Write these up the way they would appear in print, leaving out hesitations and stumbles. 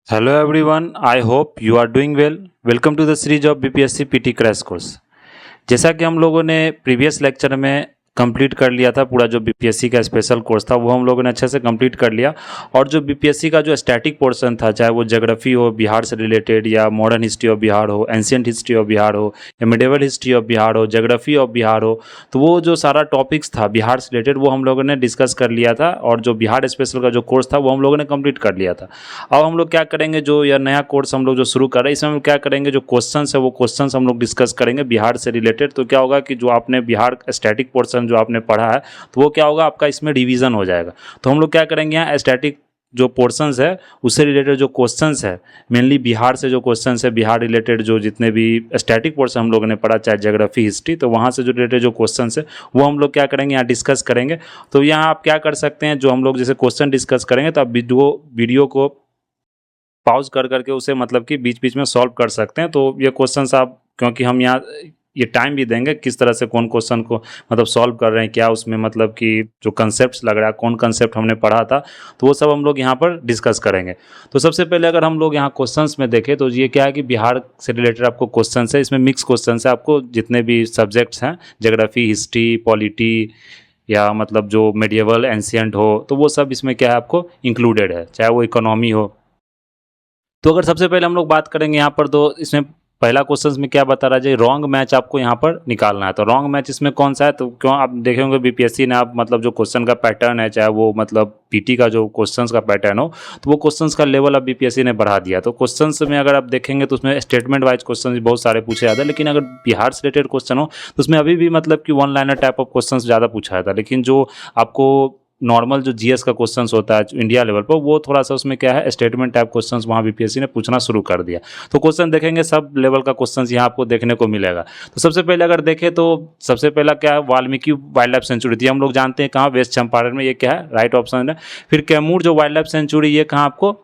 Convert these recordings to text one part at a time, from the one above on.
Hello everyone, I hope you are doing well. Welcome to the series of BPSC PT crash course. जैसा कि हम लोगों ने previous lecture में complete कर लिया था, पूरा जो बीपीएससी का स्पेशल कोर्स था वो हम लोगों ने अच्छे से कंप्लीट कर लिया। और जो बीपीएससी का जो स्टैटिक पोर्शन था, चाहे वो ज्योग्राफी हो बिहार से रिलेटेड, या मॉडर्न हिस्ट्री ऑफ बिहार हो, एंशियंट हिस्ट्री ऑफ बिहार हो, या मिडेवल हिस्ट्री ऑफ बिहार हो, ज्योग्राफी ऑफ बिहार हो, तो वो जो सारा टॉपिक्स था बिहार से रिलेटेड वो हम लोगों ने डिस्कस कर लिया था। और जो बिहार स्पेशल का जो कोर्स था वो हम लोगों ने कंप्लीट कर लिया था। अब हम लोग क्या करेंगे, जो यह नया कोर्स हम लोग जो शुरू कर रहे हैं इसमें हम क्या करेंगे, जो क्वेश्चन है वो क्वेश्चन हम लोग डिस्कस करेंगे बिहार से रिलेटेड। तो क्या होगा कि जो आपने बिहार स्टैटिक पोर्शन जो आपने पढ़ा है तो वो क्या होगा, आपका इसमें रिवीजन हो जाएगा। तो हम लोग क्या करेंगे, यहाँ स्टैटिक जो पोर्शंस है उससे रिलेटेड जो क्वेश्चंस है, मेनली बिहार से जो क्वेश्चंस है, बिहार रिलेटेड जो जितने भी स्टैटिक पोर्शन हम लोगों ने पढ़ा, चाहे ज्योग्राफी हिस्ट्री, तो वहाँ से जो रिलेटेड जो क्वेश्चंस है वो हम लोग क्या करेंगे, यहाँ डिस्कस करेंगे। तो यहाँ आप क्या कर सकते हैं, जो हम लोग जैसे क्वेश्चन डिस्कस करेंगे तो आप वीडियो को पॉज कर करके उसे मतलब कि बीच बीच में सॉल्व कर सकते हैं। तो ये क्वेश्चंस आप, क्योंकि हम यहाँ ये टाइम भी देंगे किस तरह से कौन क्वेश्चन को मतलब सॉल्व कर रहे हैं, क्या उसमें मतलब कि जो कंसेप्ट लग रहा है, कौन कंसेप्ट हमने पढ़ा था, तो वो सब हम लोग यहाँ पर डिस्कस करेंगे। तो सबसे पहले अगर हम लोग यहाँ क्वेश्चंस में देखें तो ये क्या है कि बिहार से रिलेटेड आपको क्वेश्चन है, इसमें मिक्स क्वेश्चन है। आपको जितने भी सब्जेक्ट्स हैं, ज्योग्राफी, हिस्ट्री, पॉलिटी, या मतलब जो मेडिएवल, एंशियंट हो, तो वो सब इसमें क्या है आपको इंक्लूडेड है, चाहे वो इकोनॉमी हो। तो अगर सबसे पहले हम लोग बात करेंगे यहाँ पर, तो इसमें पहला क्वेश्चन में क्या बता रहा है, रॉन्ग मैच आपको यहाँ पर निकालना है। तो रॉन्ग मैच इसमें कौन सा है, तो क्यों आप देखेंगे बीपीएससी ने आप मतलब जो क्वेश्चन का पैटर्न है, चाहे वो मतलब पीटी का जो क्वेश्चंस का पैटर्न हो, तो वो क्वेश्चंस का लेवल अब बीपीएससी ने बढ़ा दिया। तो क्वेश्चंस में अगर आप देखेंगे तो उसमें स्टेटमेंट वाइज क्वेश्चन बहुत सारे पूछे जाते हैं, लेकिन अगर बिहार से रिलेटेड क्वेश्चन हो तो उसमें अभी भी मतलब कि one liner type of question ज़्यादा पूछा जाता है। लेकिन जो आपको नॉर्मल जो जीएस का क्वेश्चंस होता है इंडिया लेवल पर, वो थोड़ा सा उसमें क्या है, स्टेटमेंट टाइप क्वेश्चंस वहाँ बीपीएससी ने पूछना शुरू कर दिया। तो क्वेश्चन देखेंगे सब लेवल का क्वेश्चंस यहाँ आपको देखने को मिलेगा। तो सबसे पहले अगर देखें तो सबसे पहला क्या है, वाल्मीकि वाइल्ड लाइफ सेंचुरी थी, हम लोग जानते हैं कहाँ, वेस्ट चंपारण में, ये क्या है राइट ऑप्शन है। फिर कैमूर जो वाइल्ड लाइफ सेंचुरी, ये कहाँ आपको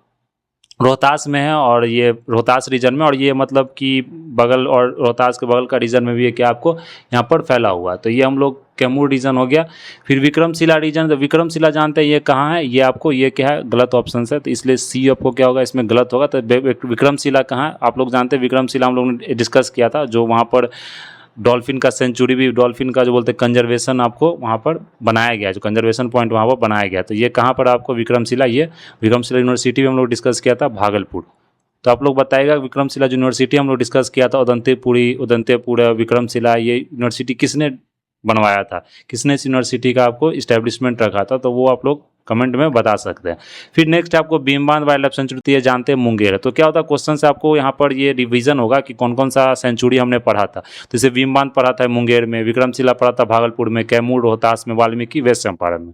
रोहतास में है, और ये रोहतास रीजन में, और ये मतलब कि बगल और रोहतास के बगल का रीजन में भी ये क्या आपको यहाँ पर फैला हुआ है। तो ये हम लोग कैमूर रीजन हो गया। फिर विक्रमशिला रीजन, तो विक्रमशिला जानते हैं ये कहाँ है, ये आपको ये क्या है, गलत ऑप्शन है, तो इसलिए सी आपको क्या होगा, इसमें गलत होगा। तो विक्रमशिला कहाँ है, आप लोग जानते हैं विक्रमशिला हम लोग ने डिस्कस किया था, जो वहाँ पर डॉल्फिन का सेंचुरी भी, डॉल्फिन का जो बोलते हैं कंजर्वेशन आपको वहाँ पर बनाया गया, जो कंजर्वेशन पॉइंट वहाँ पर बनाया गया। तो ये कहाँ पर आपको विक्रमशिला, ये विक्रमशिला यूनिवर्सिटी में हम लोग डिस्कस किया था, भागलपुर। तो आप लोग बताइएगा, विक्रमशिला यूनिवर्सिटी हम लोग डिस्कस किया था, उदंतेपुर विक्रमशिला, ये यूनिवर्सिटी किसने बनवाया था, किसने इस यूनिवर्सिटी का आपको इस्टेब्लिशमेंट रखा था, तो वो आप लोग कमेंट में बता सकते हैं। फिर नेक्स्ट आपको भीमबांध वाइल्ड लाइफ सेंचुरी, ये जानते हैं मुंगेर है। तो क्या होता है क्वेश्चन से आपको यहाँ पर ये रिवीजन होगा कि कौन कौन सा सेंचुरी हमने पढ़ा था। तो जैसे भीमबांध पढ़ा था मुंगेर में, विक्रमशिला पढ़ा था भागलपुर में, कैमूर रोहतास में, वाल्मीकि वेस्ट चंपारण में।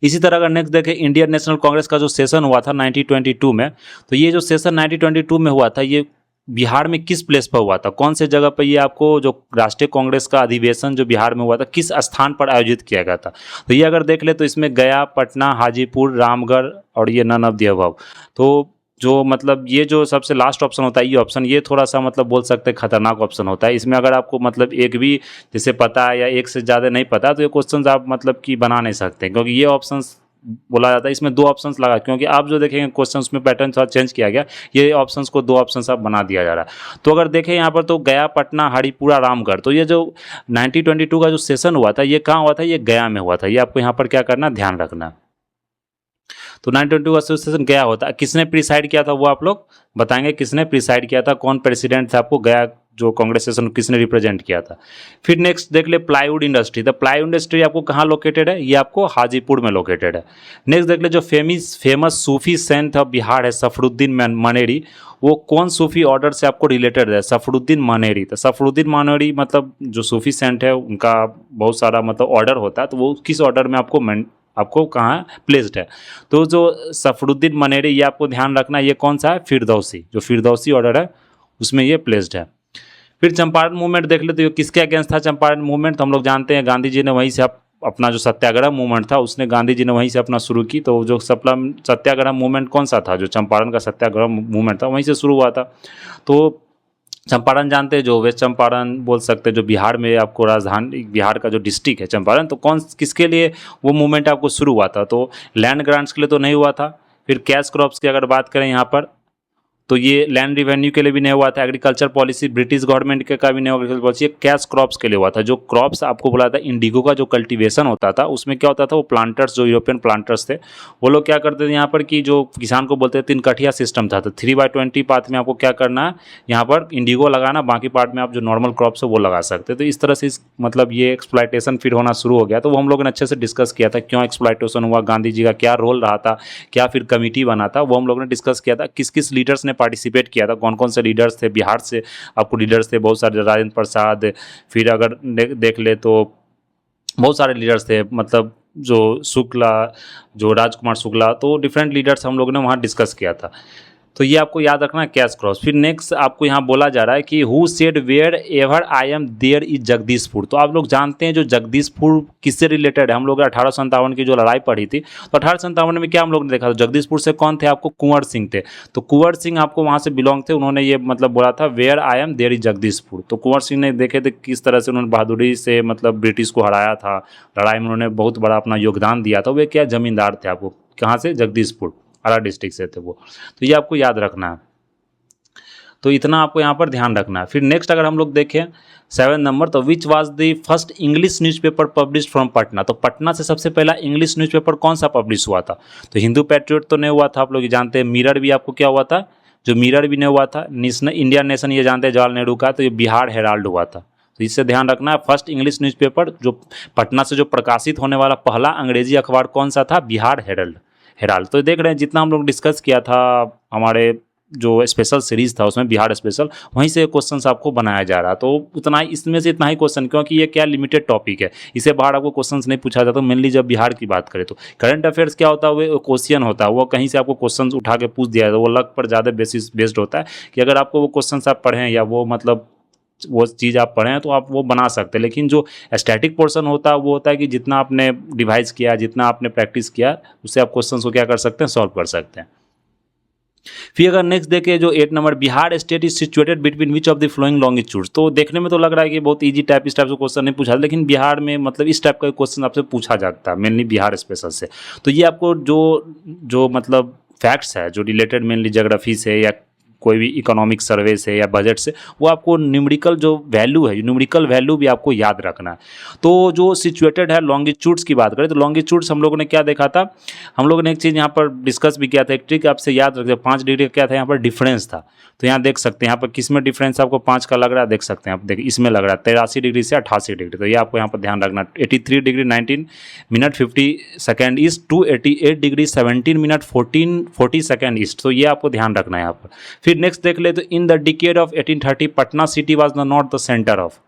इसी तरह अगर नेक्स्ट देखें, इंडियन नेशनल कांग्रेस का जो सेशन हुआ था 1922 में, तो ये जो सेशन 1922 में हुआ था, ये बिहार में किस प्लेस पर हुआ था, कौन से जगह पर, ये आपको जो राष्ट्रीय कांग्रेस का अधिवेशन जो बिहार में हुआ था किस स्थान पर आयोजित किया गया था। तो ये अगर देख ले तो इसमें गया, पटना, हाजीपुर, रामगढ़, और ये नन ऑफ द अबव। तो जो मतलब ये जो सबसे लास्ट ऑप्शन होता है, ये ऑप्शन ये थोड़ा सा मतलब बोल सकते हैं खतरनाक ऑप्शन होता है। इसमें अगर आपको मतलब एक भी जैसे पता है या एक से ज़्यादा नहीं पता, तो ये क्वेश्चन आप मतलब कि बना नहीं सकते, क्योंकि ये ऑप्शन बोला जाता है। इसमें दो ऑप्शंस लगा, क्योंकि आप जो देखेंगे क्वेश्चंस में पैटर्न थोड़ा चेंज किया गया, ये ऑप्शंस को दो ऑप्शंस आप बना दिया जा रहा है। तो अगर देखें यहाँ पर, तो गया, पटना, हरिपुरा, रामगढ़, तो ये जो 1922 का जो सेशन हुआ था ये कहाँ हुआ था, ये गया में हुआ था। ये आपको यहाँ पर क्या करना, ध्यान रखना। तो 1922 का सेशन गया होता, किसने प्रिसाइड किया था वो आप लोग बताएंगे, किसने प्रिसाइड किया था, कौन प्रेसिडेंट था, आपको गया जो कांग्रेस सेशन किसने रिप्रेजेंट किया था। फिर नेक्स्ट देख ले प्लाईवुड इंडस्ट्री, तो प्लाईवुड इंडस्ट्री आपको कहाँ लोकेटेड है, ये आपको हाजीपुर में लोकेटेड है। नेक्स्ट देख ले जो famous Sufi saint of Bihar है सफरुद्दीन मनेरी, वो कौन सूफी ऑर्डर से आपको रिलेटेड है, सफरुद्दीन मनेरी। तो सफरुद्दीन मनेरी मतलब जो सूफी सेंट है उनका बहुत सारा मतलब ऑर्डर होता है, तो वो किस ऑर्डर में आपको कहाँ प्लेस्ड है। तो जो सफरुद्दीन मनेरी, ये आपको ध्यान रखना, ये कौन सा है, फिरदौसी, जो फिरदौसी ऑर्डर है उसमें ये प्लेस्ड है। फिर चंपारण मूवमेंट देख लेते हो, किसके अगेंस्ट था चंपारण मूवमेंट, तो हम लोग जानते हैं गांधी जी ने वहीं से अपना जो सत्याग्रह मूवमेंट था उसने गांधी जी ने वहीं से अपना शुरू की। तो जो सत्याग्रह मूवमेंट कौन सा था, जो चंपारण का सत्याग्रह मूवमेंट था वहीं से शुरू हुआ था। तो चंपारण जानते हैं, जो वेस्ट चंपारण बोल सकते हैं, जो बिहार में आपको राजधानी बिहार का जो डिस्ट्रिक्ट है चंपारण, तो किसके लिए वो मूवमेंट आपको शुरू हुआ था, तो लैंड ग्रांट्स के लिए तो नहीं हुआ था, फिर कैश क्रॉप्स की अगर बात करें यहाँ पर, तो ये लैंड रिवेन्यू के लिए भी नहीं हुआ था। एग्रीकल्चर पॉलिसी ब्रिटिश गवर्नमेंट के का भी नहीं हुआ, एग्रीकल्चर पॉलिसी, ये कैश क्रॉप्स के लिए हुआ था। जो क्रॉप्स आपको बोला था इंडिगो का जो कल्टीवेशन होता था, उसमें क्या होता था, वो प्लांटर्स जो यूरोपियन प्लांटर्स थे वो लोग क्या करते थे यहाँ पर कि जो किसान को बोलते थे 3 कठिया सिस्टम था। तो 3/20 पाथ में आपको क्या करना है, यहाँ पर इंडिगो लगाना, बाकी पार्ट में आप जो नॉर्मल क्रॉप्स है वो लगा सकते। तो इस तरह से मतलब ये एक्सप्लॉयटेशन फिर होना शुरू हो गया। तो वो हम लोगों ने अच्छे से डिस्कस किया था, क्यों एक्सप्लॉयटेशन हुआ, गांधी जी का क्या रोल रहा था, क्या फिर कमिटी बना था, वो हम लोगों ने डिस्कस किया था। किस किस लीडर्स ने पार्टिसिपेट किया था, कौन कौन से लीडर्स थे। बिहार से आपको लीडर्स थे बहुत सारे, राजेंद्र प्रसाद, फिर अगर देख ले तो बहुत सारे लीडर्स थे, मतलब जो शुक्ला, जो राजकुमार शुक्ला, तो डिफरेंट लीडर्स हम लोगों ने वहाँ डिस्कस किया था। तो ये आपको याद रखना है कैश क्रॉप्स। फिर नेक्स्ट आपको यहाँ बोला जा रहा है कि who said wherever I am there is Jagdishpur. तो आप लोग जानते हैं जो जगदीशपुर किससे रिलेटेड है। हम लोग 1857 की जो लड़ाई पढ़ी थी, तो 1857 में क्या हम लोग ने देखा था, जगदीशपुर से कौन थे, आपको कुंवर सिंह थे। तो कुंवर सिंह आपको वहाँ से बिलोंग थे, उन्होंने ये मतलब बोला था where I am there is Jagdishpur. तो कुंवर सिंह ने देखे थे किस तरह से उन्होंने बहादुरी से मतलब ब्रिटिश को हराया था, लड़ाई में उन्होंने बहुत बड़ा अपना योगदान दिया था। वे क्या जमींदार थे, आपको कहाँ से, जगदीशपुर आरा डिस्ट्रिक्ट से थे वो। तो ये आपको याद रखना है। तो इतना आपको यहाँ पर ध्यान रखना है। फिर नेक्स्ट अगर हम लोग देखें 7 नंबर, तो विच was the first English newspaper publish from Patna. तो पटना से सबसे पहला इंग्लिश न्यूज़पेपर कौन सा पब्लिश हुआ था। तो हिंदू पैट्रियट तो नहीं हुआ था, आप लोग जानते हैं। मिरर भी आपको क्या हुआ था, जो मिरर भी नहीं हुआ था। नेशनल इंडियन नेशन ये जानते हैं जवाहरलाल नेहरू का, तो ये बिहार हेराल्ड हुआ था। तो इससे ध्यान रखना है, फर्स्ट इंग्लिश न्यूज़पेपर जो पटना से जो प्रकाशित होने वाला पहला अंग्रेजी अखबार कौन सा था, बिहार हेराल्ड। तो देख रहे हैं जितना हम लोग डिस्कस किया था हमारे जो स्पेशल सीरीज था उसमें, बिहार स्पेशल, वहीं से क्वेश्चंस आपको बनाया जा रहा है। तो उतना ही, इसमें से इतना ही क्वेश्चन, क्योंकि ये क्या लिमिटेड टॉपिक है, इसे बाहर आपको क्वेश्चंस नहीं पूछा जाता। मेनली जब बिहार की बात करें तो करंट अफेयर्स क्या होता है, वो क्वेश्चन होता है, वो कहीं से आपको क्वेश्चन उठा के पूछ दिया जाता है। वो लक पर ज़्यादा बेस्ड होता है कि अगर आपको वो क्वेश्चन आप पढ़ें या वो मतलब वो चीज़ आप पढ़ें तो आप वो बना सकते हैं। लेकिन जो स्टैटिक पोर्शन होता है वो होता है कि जितना आपने डिवाइस किया, जितना आपने प्रैक्टिस किया, उससे आप क्वेश्चन को क्या कर सकते हैं, सॉल्व कर सकते हैं। फिर अगर नेक्स्ट देखें जो 8 number, Bihar state is situated between which of the flowing longitudes. तो देखने में तो लग रहा है कि बहुत इजी टाइप, इस टाइप से क्वेश्चन नहीं पूछा, लेकिन बिहार में मतलब इस टाइप का क्वेश्चन आपसे पूछा जाता है मेनली बिहार स्पेशल से। तो ये आपको जो मतलब फैक्ट्स है जो रिलेटेड मेनली ज्योग्राफी से या कोई भी इकोनॉमिक सर्वे से या बजट से, वो आपको न्यूमेरिकल जो वैल्यू है, न्यूमेरिकल वैल्यू भी आपको याद रखना है। तो जो सिचुएटेड है, लॉन्गिट्यूड्स की बात करें तो लॉन्गिट्यूड्स हम लोगों ने क्या देखा था, हम लोगों ने एक चीज़ यहाँ पर डिस्कस भी किया था, एक ट्रिक आपसे याद रखते, 5 डिग्री का क्या था यहाँ पर डिफरेंस था। तो यहाँ देख सकते हैं, यहाँ पर किस में डिफरेंस आपको 5 का लग रहा है, देख सकते हैं आप, देखिए इसमें लग रहा है 83 डिग्री से 88 डिग्री। तो ये आपको यहाँ पर ध्यान रखना, 83 degree 19 minute 50 second east to 88 degree 17 minute 40 second east. तो ये आपको ध्यान रखना है यहाँ पर। फिर नेक्स्ट देख ले तो in the decade of 1830 Patna city was not the centre of.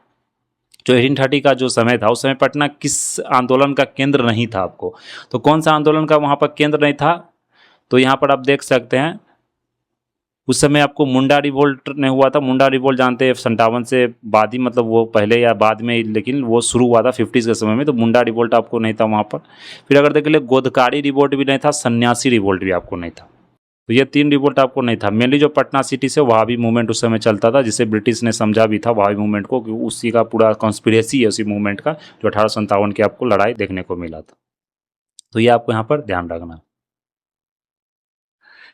जो 1830 का जो समय था, उस समय पटना किस आंदोलन का केंद्र नहीं था आपको। तो कौन सा आंदोलन का वहाँ पर केंद्र नहीं था, तो यहाँ पर आप देख सकते हैं उस समय आपको मुंडा रिवोल्ट नहीं हुआ था। मुंडा रिवोल्ट जानते हैं 57 से बाद ही, मतलब वो पहले या बाद में, लेकिन वो शुरू हुआ था 50s के समय में। तो मुंडा रिवोल्ट आपको नहीं था वहाँ पर। फिर अगर देख ले गोदकारी रिवोल्ट भी नहीं था, सन्यासी रिवोल्ट भी आपको नहीं था। तो ये 3 रिवोल्ट आपको नहीं था। मेनली जो पटना सिटी से वहाबी मूवमेंट उस समय चलता था, जिसे ब्रिटिश ने समझा भी था वहाबी मूवमेंट को, कि उसी का पूरा कॉन्स्पिरेसी है उसी मूवमेंट का, जो 1857 की आपको लड़ाई देखने को मिला था। तो ये आपको यहाँ पर ध्यान रखना।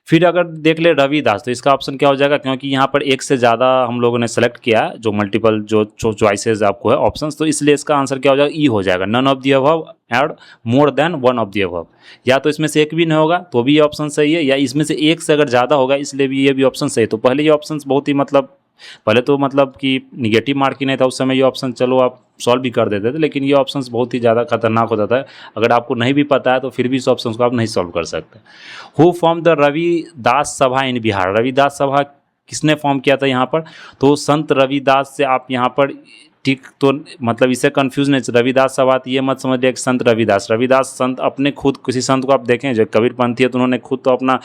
फिर अगर देख ले रविदास, तो इसका ऑप्शन क्या हो जाएगा, क्योंकि यहाँ पर एक से ज़्यादा हम लोगों ने सेलेक्ट किया, जो मल्टीपल जो चॉइसेस आपको है ऑप्शंस, तो इसलिए इसका आंसर क्या हो जाएगा, ई हो जाएगा। None of the above and more than one of the above. या तो इसमें से एक भी नहीं होगा तो भी ये ऑप्शन सही है, या इसमें से एक से अगर ज़्यादा होगा इसलिए भी ये भी ऑप्शन सही है। तो पहले ये ऑप्शन बहुत ही मतलब, पहले तो मतलब कि निगेटिव मार्क ही नहीं था उस समय, ये ऑप्शन चलो आप सॉल्व भी कर देते थे, लेकिन ये ऑप्शंस बहुत ही ज़्यादा खतरनाक हो जाता है। अगर आपको नहीं भी पता है तो फिर भी इस ऑप्शन को आप नहीं सॉल्व कर सकते। हु फॉर्म द रविदास सभा इन बिहार। रविदास सभा किसने फॉर्म किया था यहाँ पर, तो संत रविदास से आप यहाँ पर ठीक, तो मतलब इसे कंफ्यूज नहीं, रविदास सभा ये मत समझिए कि संत रविदास, रविदास संत अपने खुद, किसी संत को आप देखें जो कबीरपंथी है तो उन्होंने खुद तो अपना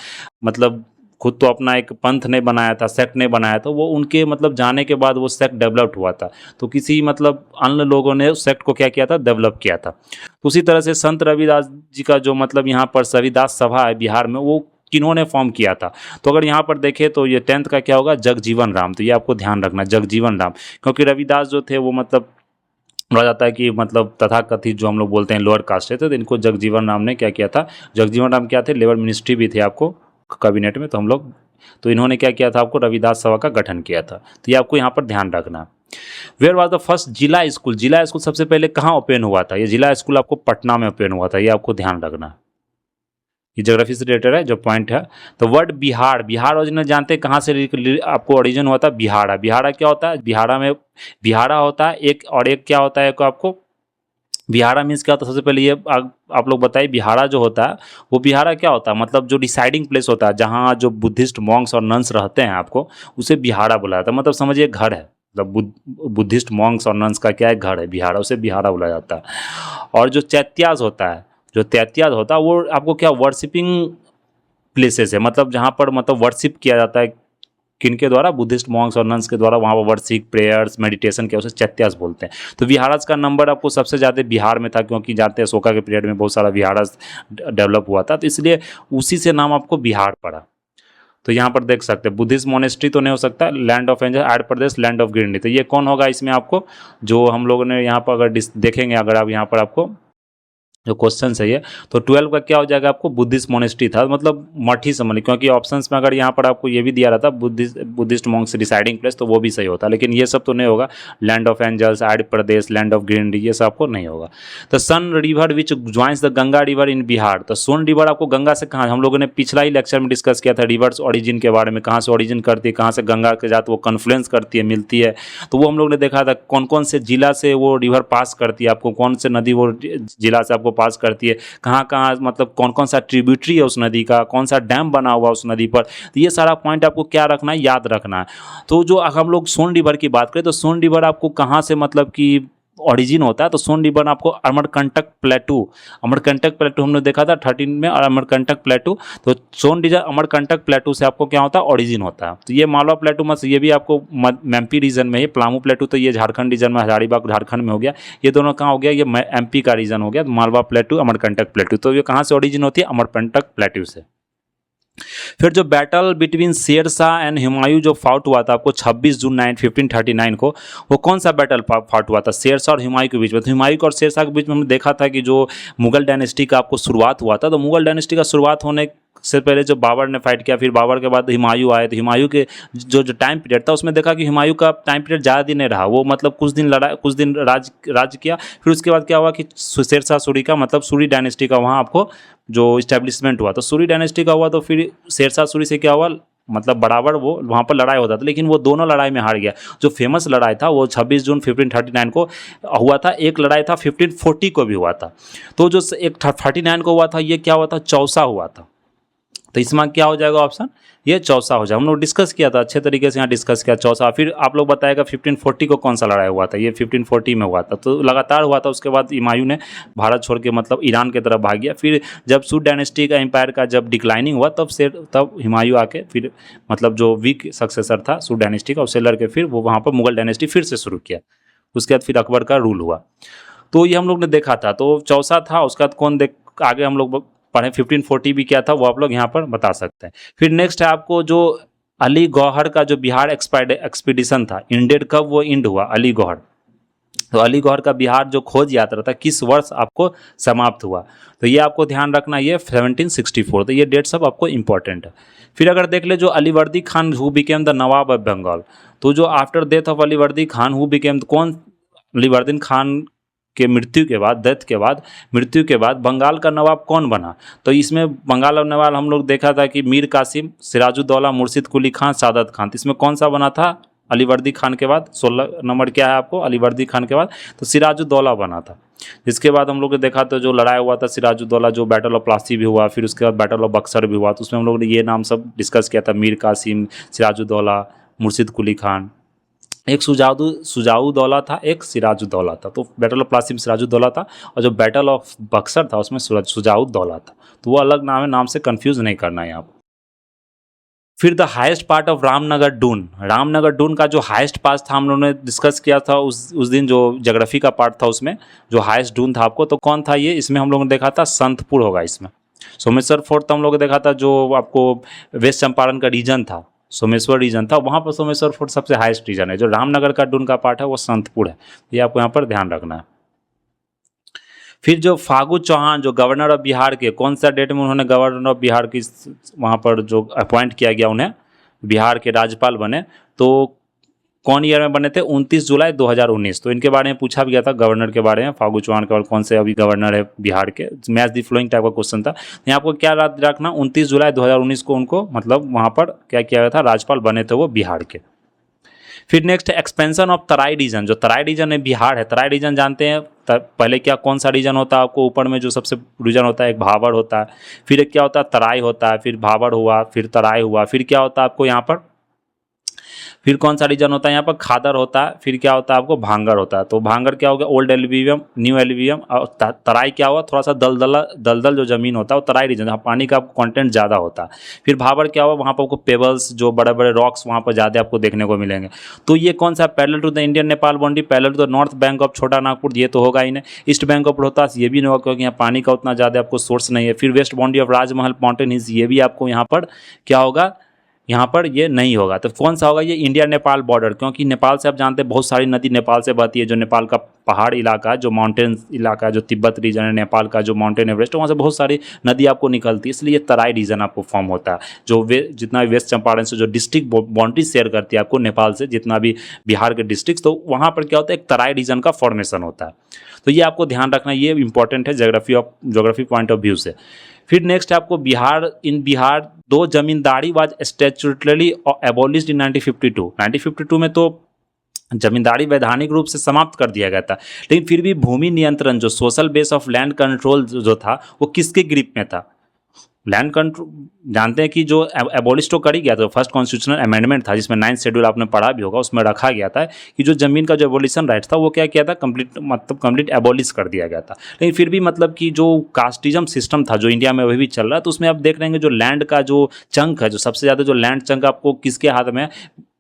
मतलब खुद तो अपना एक पंथ नहीं बनाया था, सेक्ट नहीं बनाया था, वो उनके मतलब जाने के बाद वो सेक्ट डेवलप्ड हुआ था। तो किसी मतलब अन्य लोगों ने उस सेक्ट को क्या किया था, डेवलप किया था। तो उसी तरह से संत रविदास जी का जो मतलब यहाँ पर रविदास सभा है बिहार में, वो किन्होंने फॉर्म किया था। तो अगर यहाँ पर देखें तो ये 10th का क्या होगा, जगजीवन राम। तो ये आपको ध्यान रखना, जगजीवन राम, क्योंकि रविदास जो थे वो मतलब बोला जाता है कि मतलब तथाकथित जो हम लोग बोलते हैं लोअर कास्ट है, तो इनको जगजीवन राम ने क्या किया था, जगजीवन राम क्या थे, लेबर मिनिस्ट्री भी थे आपको कैबिनेट में, तो हम लोग, तो इन्होंने क्या किया था, आपको रविदास सभा का गठन किया था। तो ये आपको यहाँ पर ध्यान रखना। वेयर वॉज द फर्स्ट जिला स्कूल, जिला स्कूल सबसे पहले कहाँ ओपन हुआ था, ये जिला स्कूल आपको पटना में ओपन हुआ था, ये आपको ध्यान रखना। ये ज्योग्राफी से रिलेटेड है जो पॉइंट है। तो वर्ड बिहार, बिहार ओरिजिनल जानते हैं कहाँ से आपको ओरिजिन हुआ था, बिहाड़ा। बिहाड़ा क्या होता है, बिहाड़ा में बिहाड़ा होता है एक, और एक क्या होता है आपको, बिहाड़ा मीन्स क्या होता है, सबसे पहले ये आप लोग बताइए, बिहाड़ा जो होता है वो बिहाड़ा क्या होता है, मतलब जो डिसाइडिंग प्लेस होता है जहाँ जो बुद्धिस्ट मॉन्क्स और नन्स रहते हैं आपको, उसे बिहाड़ा बुलाया जाता है। मतलब समझिए घर है, मतलब बुद्धिस्ट मॉन्क्स और नन्स का क्या है, घर है बिहाड़ा, उसे बिहाड़ा बुलाया जाता है। और जो चैत्याज होता है, जो चैत्याज होता है वो आपको क्या, वर्शिपिंग प्लेसेस है, मतलब जहाँ पर मतलब वर्शिप किया जाता है, किनके द्वारा, बुद्धिस्ट मॉन्क्स और नन्स के द्वारा, वहाँ पर वर्शिप, प्रेयर्स, मेडिटेशन के, उसे चैत्यास बोलते हैं। तो विहारास का नंबर आपको सबसे ज़्यादा बिहार में था, क्योंकि जानते हैं अशोका के पीरियड में बहुत सारा विहारास डेवलप हुआ था, तो इसलिए उसी से नाम आपको बिहार पड़ा। तो यहाँ पर देख सकते हैं बुद्धिस्ट मोनेस्ट्री तो नहीं हो सकता, land of angel, Arya Pradesh, land of greenery, तो ये कौन होगा इसमें आपको, जो हम लोगों ने यहाँ पर अगर देखेंगे, अगर आप यहाँ पर आपको जो क्वेश्चन है ये, तो 12 का क्या हो जाएगा आपको, बुद्धिस्ट मोनेस्ट्री था, मतलब मठ ही समझ लीजिए, क्योंकि ऑप्शंस में अगर यहाँ पर आपको ये भी दिया रहता बुद्धिस्ट मॉन्क्स रिसाइडिंग प्लेस, तो वो भी सही होता, लेकिन ये सब तो नहीं होगा, land of angels, Arya Pradesh, land of greenery, ये सब आपको नहीं होगा। तो Son river which joins the Ganga river in Bihar, तो सोन रिवर आपको गंगा से कहाँ, हम लोगों ने पिछला ही लेक्चर में डिस्कस किया था रिवर्स ओरिजिन के बारे में, कहाँ से ओरिजिन करती है, कहाँ से गंगा के जात वो कन्फ्लुएंस करती है, मिलती है, तो वो हम लोग ने देखा था कौन कौन से जिला से वो रिवर पास करती है, आपको कौन से नदी वो जिला से आपको पास करती है, कहाँ कहाँ, मतलब कौन कौन सा ट्रिब्यूटरी है उस नदी का, कौन सा डैम बना हुआ उस नदी पर, तो ये सारा पॉइंट आपको क्या रखना है, याद रखना है। तो जो हम लोग सोन रिवर की बात करें, तो सोन रिवर आपको कहाँ से मतलब कि ओरिजिन होता है, तो सोन रिवर आपको अमरकंटक प्लेटू, अमरकंटक प्लेटू हमने देखा था 13 में, और अमरकंटक प्लेटू, तो सोन रिवर अमरकंटक प्लेटू से आपको क्या होता है, ओरिजिन होता है। तो ये मालवा प्लेटू मत, ये भी आपको एमपी रीजन में है, प्लामू प्लेटू तो ये झारखंड रीजन में, हजारीबाग झारखंड में हो गया, ये दोनों कहाँ हो गया, ये एमपी का रीजन हो गया, मालवा प्लेटू, अमरकंटक प्लेटू, तो ये कहाँ से ओरिजिन होती है, अमरकंटक प्लेटू से। फिर जो battle between Sher Shah and Humayun जो फाउट हुआ था आपको 26 जून 1539 को, वो कौन सा बैटल फाउट हुआ था, शेरशाह और हुमायूं के बीच में। तो हुमायूं और शेरशाह के बीच में हमने देखा था कि जो मुगल डायनेस्टी का आपको शुरुआत हुआ था, तो मुगल डायनेस्टी का शुरुआत होने से पहले जो बाबर ने फाइट किया, फिर बाबर के बाद हुमायूं आए, तो हुमायूं के जो टाइम पीरियड था उसमें देखा कि हुमायूं का टाइम पीरियड ज़्यादा दिन नहीं रहा, वो मतलब कुछ दिन लड़ा, कुछ दिन राज किया, फिर उसके बाद क्या हुआ कि शेरशाह सूरी का, मतलब सूरी डायनेस्टी का वहाँ आपको जो इस्टेब्लिशमेंट हुआ, तो सूरी डायनेस्टी का हुआ, तो फिर शेरशाह सूरी से क्या हुआ, मतलब बराबर वो वहाँ पर लड़ाई होता था, लेकिन वो दोनों लड़ाई में हार गया। जो फेमस लड़ाई था वो 26 जून 1539 को हुआ था, एक लड़ाई था 1540 को भी हुआ था, तो जो एक 39 को हुआ था ये क्या हुआ था, चौसा हुआ था, तो इसमें क्या हो जाएगा ऑप्शन, ये चौसा हो जाएगा। हम लोग डिस्कस किया था अच्छे तरीके से, यहाँ डिस्कस किया चौसा। फिर आप लोग बताएगा 1540 को कौन सा लड़ाई हुआ था, ये 1540 में हुआ था, तो लगातार हुआ था। उसके बाद हुमायूं ने भारत छोड़ के मतलब ईरान की तरफ भाग गया। फिर जब सूद डायनेस्टी का एम्पायर का जब डिक्लाइनिंग हुआ, तब हुमायूं आके फिर मतलब जो वीक सक्सेसर था सूद डायनेस्टी का, उससे लड़के फिर वो वहाँ पर मुगल डायनेस्टी फिर से शुरू किया। उसके बाद फिर अकबर का रूल हुआ, तो ये हम लोग ने देखा था। तो चौसा था, उसके बाद कौन आगे हम लोग पढ़े 1540 भी क्या था वो आप लोग यहाँ पर बता सकते हैं। फिर नेक्स्ट है आपको जो अली गौहर का जो बिहार एक्सपीडिशन था, इंडेड कब वो इंड हुआ अली गौहर, तो अली गौहर का बिहार जो खोज यात्रा था किस वर्ष आपको समाप्त हुआ, तो ये आपको ध्यान रखना, ये 1764, तो ये डेट सब आपको इंपॉर्टेंट है। फिर अगर देख ले जो Alivardi Khan who became the nawab of Bengal, तो जो after death of Alivardi Khan who became, कौन अलीवर्दी खान के मृत्यु के बाद बंगाल का नवाब कौन बना, तो इसमें बंगाल और नवाब हम लोग देखा था कि मीर कासिम, सिराजुद्दौला, मुर्शिद कुली खान, सादत खान, तो इसमें कौन सा बना था अलीवर्दी खान के बाद, 16 नंबर क्या है आपको अलीवर्दी खान के बाद, तो सिराजुद्दौला बना था। जिसके बाद हम लोग ने देखा तो जो लड़ाई हुआ था सिराजुद्दौला, जो बैटल ऑफ प्लासी भी हुआ, फिर उसके बाद बैटल ऑफ बक्सर भी हुआ, तो उसमें हम लोग ने ये नाम सब डिस्कस किया था, मीर कासिम, सिराजुद्दौला, मुर्शिद कुली खान, एक सुजाउद्दौला था, एक सिराजुद्दौला था। तो बैटल ऑफ प्लासी में सिराजुद्दौला था, और जो बैटल ऑफ बक्सर था उसमें सुजाउद्दौला था, तो वो अलग नाम है, नाम से कंफ्यूज नहीं करना है यहाँ पर। फिर the highest part of Ramnagar Dun, Ramnagar Dun का जो हाईएस्ट पास था हम लोगों ने डिस्कस किया था उस दिन, जो ज्योग्राफी का पार्ट था उसमें जो हाईएस्ट डून था आपको, तो कौन था ये, इसमें हम लोगों ने देखा था संतपुर होगा इसमें। सोमेश्वर फोर्ट तो हम लोग ने देखा था जो आपको वेस्ट चंपारण का रीजन था, सोमेश्वर रीजन था, वहाँ पर सोमेश्वर फोर्ट सबसे हाईएस्ट रीजन है। जो रामनगर का डून का पार्ट है वो संतपुर है, ये आपको यहाँ पर ध्यान रखना है। फिर जो फागू चौहान जो गवर्नर ऑफ बिहार के, कौन सा डेट में उन्होंने गवर्नर ऑफ बिहार की वहाँ पर जो अपॉइंट किया गया उन्हें, बिहार के राज्यपाल बने, तो कौन ईयर में बने थे? 29 जुलाई 2019। तो इनके बारे में पूछा भी गया था, गवर्नर के बारे में, फागू चौहान के, कौन से अभी गवर्नर है बिहार के, मैच दी फ्लोइंग टाइप का क्वेश्चन था। यहाँ आपको क्या याद रखना, 29 जुलाई 2019 को उनको मतलब वहाँ पर क्या किया गया था, राज्यपाल बने थे वो बिहार के। फिर next expansion of Terai region, जो तराई रीजन है बिहार है, तराई रीजन जानते हैं पहले क्या, कौन सा रीजन होता है आपको, ऊपर में जो सबसे रीजन होता है एक भाबर होता है, फिर एक क्या होता है तराई होता है, फिर भाबर हुआ, फिर तराई हुआ, फिर क्या होता है आपको यहाँ पर, फिर कौन सा रीजन होता है यहाँ पर, खादर होता है, फिर क्या होता है आपको भांगर होता है। तो भांगर क्या हो गया, ओल्ड एल्यूवियम, न्यू एल्यूवियम, और तराई क्या हुआ, थोड़ा सा दलदल जो जमीन होता है वो तराई रीजन, जहाँ पानी का कंटेंट ज़्यादा होता है। फिर भाबर क्या हुआ, वहाँ पर आपको पेबल्स, जो बड़े बड़े रॉक्स वहाँ पर ज़्यादा आपको देखने को मिलेंगे। तो ये कौन सा, parallel to the Indian Nepal boundary, parallel to the north bank of Chota Nagpur, ये तो होगा ही नहीं। ईस्ट बैंक ऑफ रोहतास, ये भी नहीं होगा क्योंकि यहाँ पानी का उतना ज़्यादा आपको सोर्स नहीं है। फिर west boundary of Rajmahal mountain hills, ये भी आपको यहाँ पर क्या होगा, यहाँ पर ये नहीं होगा। तो कौन सा होगा, ये इंडिया नेपाल बॉर्डर, क्योंकि नेपाल से आप जानते हैं बहुत सारी नदी नेपाल से बहती है, जो नेपाल का पहाड़ इलाका है, जो माउंटेन इलाका है, जो तिब्बत रीजन है नेपाल का, जो माउंटेन एवरेस्ट, वहाँ से बहुत सारी नदी आपको निकलती है, इसलिए तराई रीजन आपको फॉर्म होता है। जो जितना भी वेस्ट चंपारण से जो डिस्ट्रिक्ट बाउंड्री शेयर करती है आपको नेपाल से, जितना भी बिहार के डिस्ट्रिक्ट, तो वहाँ पर क्या होता है, एक तराई रीजन का फॉर्मेशन होता है। तो ये आपको ध्यान रखना, ये इंपॉर्टेंट है ज्योग्राफी पॉइंट ऑफ व्यू से। फिर नेक्स्ट आपको बिहार दो जमींदारी वाज स्टैट्यूटरली एबॉलिश्ड इन 1952 में तो जमींदारी वैधानिक रूप से समाप्त कर दिया गया था, लेकिन फिर भी भूमि नियंत्रण, जो social base of land control जो था, वो किसके ग्रिप में था? लैंड कंट्रोल जानते हैं कि जो एबॉलिश तो कर ही गया था, फर्स्ट कॉन्स्टिट्यूशनल अमेंडमेंट था, जिसमें 9th शेड्यूल आपने पढ़ा भी होगा, उसमें रखा गया था कि जो जमीन का जो एबॉलिशन राइट था वो क्या किया था, कंप्लीट एबॉलिश कर दिया गया था। लेकिन फिर भी मतलब कि जो कास्टिज्म सिस्टम था जो इंडिया में वही भी चल रहा है, तो उसमें आप देख रहे हैं जो लैंड का जो चंक है, जो सबसे ज़्यादा जो लैंड चंक आपको किसके हाथ में है,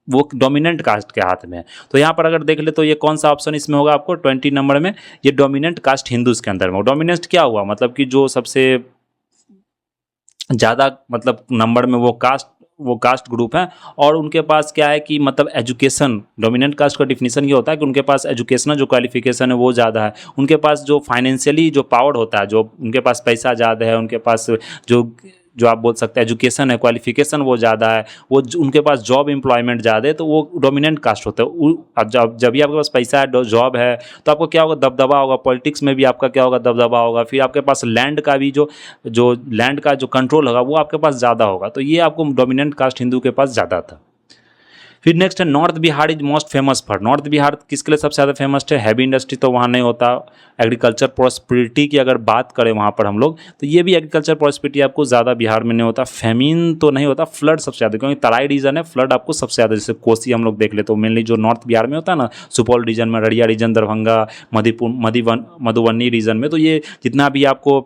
वो डोमिनेंट कास्ट के हाथ में है। तो यहाँ पर अगर देख ले तो ये कौन सा ऑप्शन इसमें होगा आपको 20 नंबर में, ये डोमिनेंट कास्ट हिंदूज के अंदर में। डोमिनेंट क्या हुआ, मतलब कि जो सबसे ज़्यादा मतलब नंबर में वो कास्ट ग्रुप है, और उनके पास क्या है कि मतलब एजुकेशन, डोमिनेंट कास्ट का डिफिनीशन ये होता है कि उनके पास एजुकेशनल जो क्वालिफिकेशन है वो ज़्यादा है, उनके पास जो फाइनेंशियली जो पावर होता है, जो उनके पास पैसा ज़्यादा है, उनके पास जो आप बोल सकते हैं एजुकेशन है, क्वालिफिकेशन वो ज़्यादा है, उनके पास जॉब एम्प्लॉयमेंट ज़्यादा है, तो वो डोमिनेंट कास्ट होता है। अब जब भी आपके पास पैसा है, जॉब है, तो आपको क्या होगा, दबदबा होगा, पॉलिटिक्स में भी आपका क्या होगा, दबदबा होगा। फिर आपके पास लैंड का भी जो लैंड का जो कंट्रोल होगा वो आपके पास ज़्यादा होगा। तो ये आपको डोमिनेंट कास्ट हिंदू के पास ज़्यादा था। फिर नेक्स्ट है north Bihar is most famous for, north Bihar किसके लिए सबसे ज़्यादा फेमस है? हैवी इंडस्ट्री तो वहाँ नहीं होता। एग्रीकल्चर प्रॉस्पेरिटी की अगर बात करें वहाँ पर हम लोग, तो ये भी एग्रीकल्चर प्रॉस्पेरिटी आपको ज़्यादा बिहार में नहीं होता। फेमिन तो नहीं होता, फ्लड सबसे ज़्यादा, क्योंकि तराई रीजन है, फ्लड आपको सबसे ज़्यादा, जैसे कोसी हम लोग देख ले तो मेनली जो नॉर्थ बिहार में होता है ना, सुपौल रीजन में, अररिया रीजन, दरभंगा, मधुबनी रीजन में, तो ये जितना भी आपको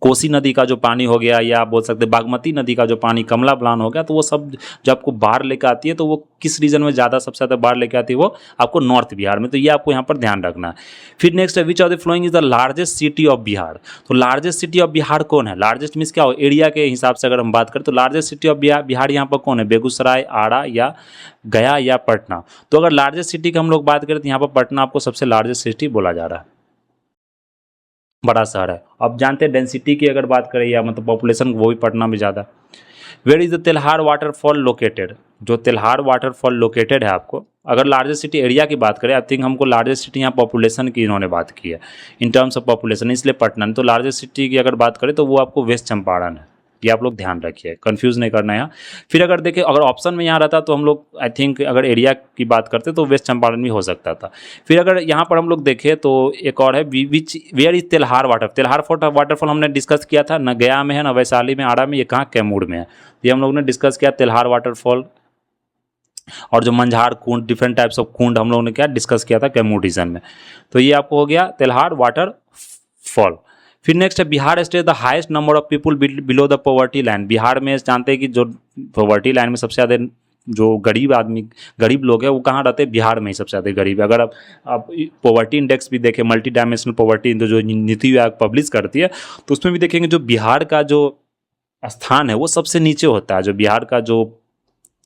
कोसी नदी का जो पानी हो गया, या आप बोल सकते हैं बागमती नदी का जो पानी, कमला बलान हो गया, तो वो सब जब आपको बाढ़ लेकर आती है, तो वो किस रीजन में ज़्यादा सबसे ज़्यादा बाढ़ लेकर आती है? वो आपको नॉर्थ बिहार में। तो ये आपको यहाँ पर ध्यान रखना है। फिर नेक्स्ट है विच of the flowing is the largest city of Bihar. तो लार्जेस्ट सिटी ऑफ बिहार कौन है? लार्जेस्ट मीन्स क्या हो, एरिया के हिसाब से अगर हम बात करें तो लार्जेस्ट सिटी ऑफ बिहार यहाँ पर कौन है? बेगूसराय, आरा या गया या पटना। तो अगर लार्जेस्ट सिटी की हम लोग बात करें तो यहाँ पर पटना आपको सबसे लार्जेस्ट सिटी बोला जा रहा है, बड़ा शहर है। अब जानते हैं डेंसिटी की अगर बात करें या मतलब पॉपुलेशन, वो भी पटना में ज़्यादा। Where is the Telhar waterfall located? जो तेल्हार वाटरफॉल लोकेटेड है आपको, अगर लार्जेस्ट सिटी एरिया की बात करें, आई थिंक हमको लार्जेस्ट सिटी यहाँ पॉपुलेशन की इन्होंने बात की है, इन टर्म्स ऑफ पॉपुलेशन, इसलिए पटना। तो लार्जेस्ट सिटी की अगर बात करें तो वो आपको वेस्ट चंपारण है, ये आप लोग ध्यान रखिए, कंफ्यूज नहीं करना है यहाँ। फिर अगर देखें, अगर ऑप्शन में यहाँ रहता तो हम लोग आई थिंक अगर एरिया की बात करते तो वेस्ट चंपारण भी हो सकता था। फिर अगर यहाँ पर हम लोग देखें तो एक और है वेयर इज तेल्हार वाटरफॉल हमने डिस्कस किया था, न गया में है, न वैशाली में, आरा में, ये कहाँ कैमूर में है, ये हम लोग ने डिस्कस किया तेल्हार वाटरफॉल। और जो मंझार कुंड, डिफरेंट टाइप्स ऑफ कुंड हम लोगों ने क्या डिस्कस किया था कैमूर रीजन में। तो ये आपको हो गया तेल्हार वाटरफॉल। फिर नेक्स्ट है Bihar state the highest number of people below the poverty line. Bihar में जानते हैं कि जो पॉवर्टी लाइन में सबसे ज़्यादा जो गरीब लोग हैं वो कहाँ रहते हैं? बिहार में ही सबसे ज़्यादा गरीब है। अगर आप पॉवर्टी इंडेक्स भी देखें, मल्टी डायमेंशनल पॉवर्टी जो नीति आयोग पब्लिश करती है, तो उसमें भी देखेंगे जो बिहार का जो स्थान है वो सबसे नीचे होता है। जो बिहार का जो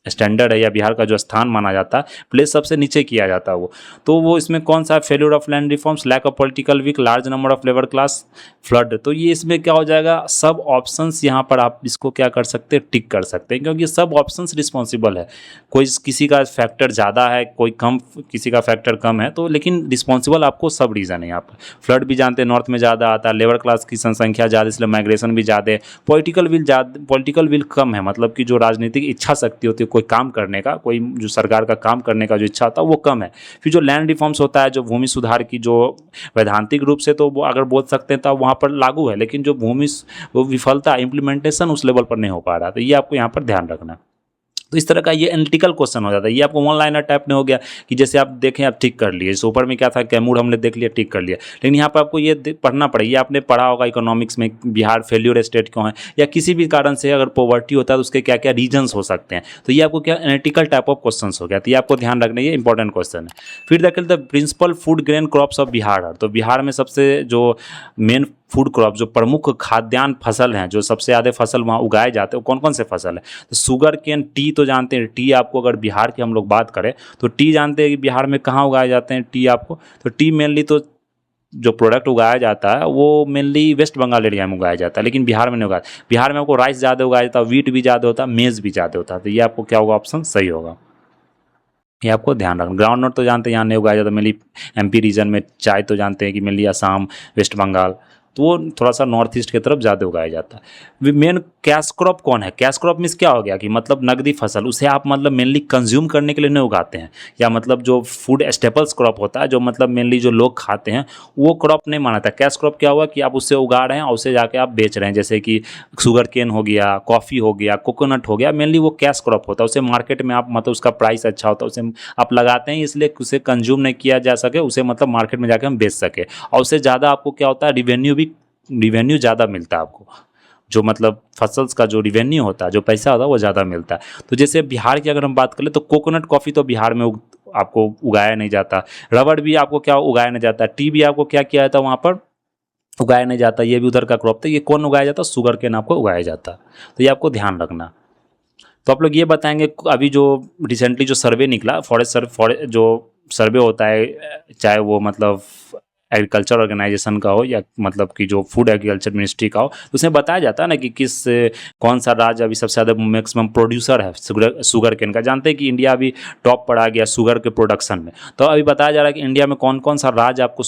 स्टैंडर्ड है या बिहार का जो स्थान माना जाता है, प्लेस सबसे नीचे किया जाता है वो। तो वो इसमें कौन सा failure of land reforms, lack of political will, large number of labour class, flood. तो ये इसमें क्या हो जाएगा, सब ऑप्शंस यहाँ पर आप इसको क्या कर सकते हैं, टिक कर सकते हैं, क्योंकि सब ऑप्शंस रिस्पॉन्सिबल है। कोई किसी का फैक्टर ज़्यादा है, कोई कम, किसी का फैक्टर कम है, तो लेकिन रिस्पॉन्सिबल आपको सब रीज़न है यहाँ पर। फ्लड भी जानते हैं नॉर्थ में ज़्यादा आता है, लेबर क्लास की जनसंख्या ज़्यादा इसलिए माइग्रेशन भी ज़्यादा है, पॉलिटिकल विल कम है, मतलब कि जो राजनीतिक इच्छा शक्ति होती है कोई काम करने का, कोई जो सरकार का काम करने का जो इच्छा होता है वो कम है। फिर जो लैंड रिफॉर्म्स होता है, जो भूमि सुधार की जो वैधांतिक रूप से तो वो अगर बोल सकते हैं तो वहाँ पर लागू है, लेकिन जो वो विफलता इम्प्लीमेंटेशन उस लेवल पर नहीं हो पा रहा, तो ये आपको यहाँ पर ध्यान रखना है। तो इस तरह का ये एनालिटिकल क्वेश्चन हो जाता है। ये आपको वन लाइनर टाइप में हो गया कि जैसे आप देखें आप टिक कर लिए, जैसे ऊपर में क्या था, कैमूर हमने देख लिया, टिक कर लिया, लेकिन यहाँ पर आपको ये पढ़ना पड़ेगा। ये आपने पढ़ा होगा इकोनॉमिक्स में, बिहार फेल्यूर स्टेट क्यों है, या किसी भी कारण से अगर पॉवर्टी होता है तो उसके क्या क्या रीजन्स हो सकते हैं। तो ये आपको क्या एनालिटिकल टाइप ऑफ क्वेश्चन हो गया, तो ये आपको ध्यान रखना, ये इंपॉर्टेंट क्वेश्चन है। फिर देखें the principal food grain crops of Bihar. तो बिहार में सबसे जो मेन फूड क्रॉप, जो प्रमुख खाद्यान्न फसल हैं, जो सबसे ज़्यादा फसल वहाँ उगाए जाते हैं, कौन कौन से फसल है, तो शुगर केन, टी तो जानते हैं। टी आपको अगर बिहार की हम लोग बात करें तो टी जानते हैं कि बिहार में कहाँ उगाए जाते हैं टी आपको, तो टी मेनली तो जो प्रोडक्ट उगाया जाता है वो मेनली वेस्ट बंगाल एरिया में उगाया जाता है, लेकिन बिहार में नहीं उगाया। बिहार में आपको राइस ज़्यादा उगाया जाता है, वीट भी ज़्यादा होता है, मेज़ भी ज़्यादा होता है, तो ये आपको क्या होगा, ऑप्शन सही होगा। ये आपको ध्यान रखना। ग्राउंड नट तो जानते हैं यहाँ नहीं उगाया जाता, मेनली एमपी रीजन में। चाय तो जानते हैं कि मेनली असम, वेस्ट बंगाल, तो वो थोड़ा सा नॉर्थ ईस्ट की तरफ ज़्यादा उगाया जाता है। मेन कैश क्रॉप कौन है, कैश क्रॉप मीन्स क्या हो गया कि मतलब नकदी फसल, उसे आप मतलब मेनली कंज्यूम करने के लिए नहीं उगाते हैं, या मतलब जो फूड स्टेपल्स क्रॉप होता है, जो मतलब मेनली जो लोग खाते हैं, वो क्रॉप नहीं माना था। कैश क्रॉप क्या हुआ कि आप उससे उगा रहे हैं और उसे जाके आप बेच रहे हैं, जैसे कि शुगर केन हो गया, कॉफ़ी हो गया, कोकोनट हो गया, मेनली वो कैश क्रॉप होता है। उसे मार्केट में आप मतलब उसका प्राइस अच्छा होता है, उसे आप लगाते हैं इसलिए उसे कंज्यूम नहीं किया जा सके, उसे मतलब मार्केट में जाकर हम बेच सके, और उससे ज़्यादा आपको क्या होता है, रिवेन्यू ज़्यादा मिलता है आपको। जो मतलब फसल्स का जो रिवेन्यू होता है, जो पैसा होता है, वो ज़्यादा मिलता है। तो जैसे बिहार की अगर हम बात करें तो कोकोनट कॉफ़ी तो बिहार में आपको उगाया नहीं जाता, रबड़ भी आपको क्या उगाया नहीं जाता, टी भी आपको क्या किया जाता वहाँ पर उगाया नहीं जाता, ये भी उधर का क्रॉप था। ये कौन उगाया जाता, शुगर केन आपको उगाया जाता, तो ये आपको ध्यान रखना। तो आप लोग ये बताएंगे अभी जो रिसेंटली जो सर्वे निकला, फॉरेस्ट जो सर्वे होता है, चाहे वो मतलब एग्रीकल्चर ऑर्गेनाइजेशन का हो या मतलब कि जो फूड एग्रीकल्चर मिनिस्ट्री का हो, तो उसमें बताया जाता है ना कि कौन सा राज्य अभी सबसे ज़्यादा मैक्सिमम प्रोड्यूसर है शुगर केन का। जानते हैं कि इंडिया अभी टॉप पर आ गया शुगर के प्रोडक्शन में। तो अभी बताया जा रहा है कि इंडिया में कौन कौन सा राज्य आपको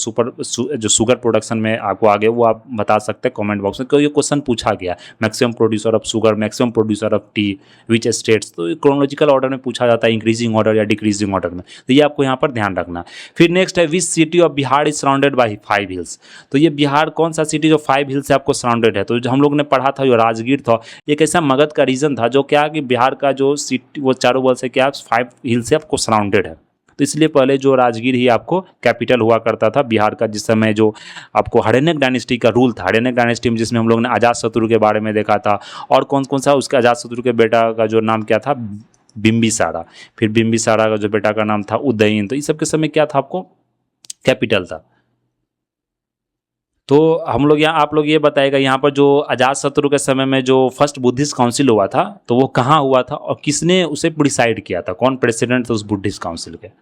जो शुगर प्रोडक्शन में आपको आगे, वो आप बता सकते हैं कॉमेंट बॉक्स में, क्योंकि ये क्वेश्चन पूछा गया। Maximum producer of sugar, maximum producer of T, which states. तो क्रोनोलॉजिकल ऑर्डर में पूछा जाता है, इंक्रीजिंग ऑर्डर या डिक्रीजिंग ऑर्डर में, तो ये आपको यहाँ पर ध्यान रखना। फिर नेक्स्ट है which city of Bihar is surrounded by 5 hills. तो ये बिहार कौन सा सिटी जो 5 हिल्स से आपको सराउंडेड है, तो जो हम लोग ने पढ़ा था जो राजगीर था, एक ऐसा मगध का रीजन था जो क्या कि बिहार का जो सिटी वो चारों बगल से क्या 5 हिल्स से आपको सराउंडेड है। तो इसलिए पहले जो राजगीर ही आपको कैपिटल हुआ करता था बिहार का, जिस समय जो आपको हड़ेनक डायनेस्टी का रूल था, हड़ेनक डायनेस्टी में जिसमें हम लोग ने अजातशत्रु के बारे में देखा था, और कौन कौन सा उसके अजातशत्रु के बेटा का जो नाम क्या था, बिम्बिसारा। फिर बिम्बिसारा का जो बेटा का नाम था उदयन। तो इस सब के समय क्या था, आपको कैपिटल था। तो हम लोग यहाँ, आप लोग ये बताएगा यहाँ पर जो अजातशत्रु के समय में जो फर्स्ट बुद्धिस्ट काउंसिल हुआ था, तो वो कहाँ हुआ था और किसने उसे प्रिसाइड किया था, कौन प्रेसिडेंट थे उस बुद्धिस्ट काउंसिल के।